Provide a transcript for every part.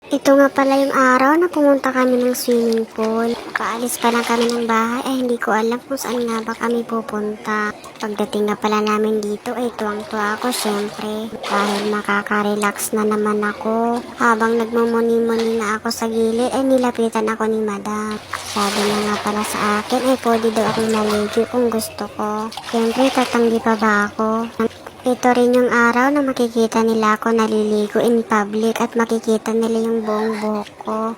Ito nga pala yung araw na pumunta kami ng swimming pool. Paalis pa lang kami ng bahay ay hindi ko alam kung saan nga ba kami pupunta. Pagdating nga pala namin dito ay tuwang-tuwa ako syempre. Dahil makaka-relax na naman ako. Habang nagmumuni-muni na ako sa gilid ay nilapitan ako ni madam. Sabi niya nga pala sa akin ay pwede daw akong maligo kung gusto ko. Syempre tatanggi pa ba ako? Ito rin yung araw na makikita nila ako naliligo in public at makikita nila yung buong buhok ko.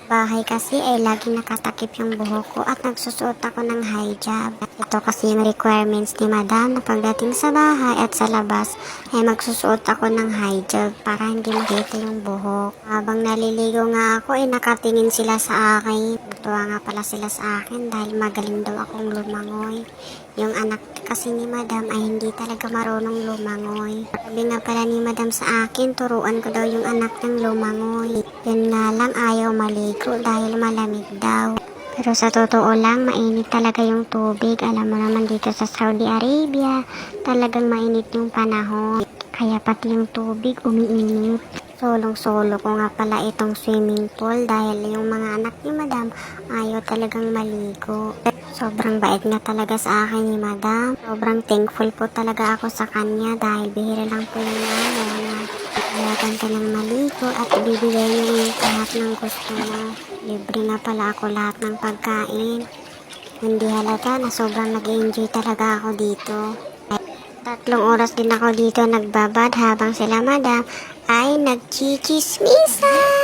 Bahay kasi ay laging nakatakip yung buhok ko at nagsusuot ako ng hijab. Ito kasi yung requirements ni madam na pagdating sa bahay at sa labas ay magsusuot ako ng hijab para hindi makita yung buhok. Habang naliligo nga ako ay nakatingin sila sa akin. Natuwa nga pala sila sa akin dahil magaling daw akong lumangoy. Yung anak kasi ni madam ay hindi talaga marunong lumangoy. Sabi nga pala ni madam sa akin, turuan ko daw yung anak ng lumangoy. Yun nga lang ayaw maligo dahil malamig daw. Pero sa totoo lang, mainit talaga yung tubig. Alam mo naman dito sa Saudi Arabia, talagang mainit yung panahon. Kaya pati yung tubig umiinit. Solong-solo ko nga pala itong swimming pool dahil yung mga anak ni madam ayaw talagang maligo. Sobrang bait nga talaga sa akin ni madam. Sobrang thankful po talaga ako sa kanya dahil bihira lang po yung na payagan ka ng maligo at ibibigay niya yung lahat ng gusto mo. Libre nga pala ako lahat ng pagkain. Hindi halata na sobrang nag-enjoy talaga ako dito. 3 oras din ako dito nagbabad habang sila madam ay nagchichismisan.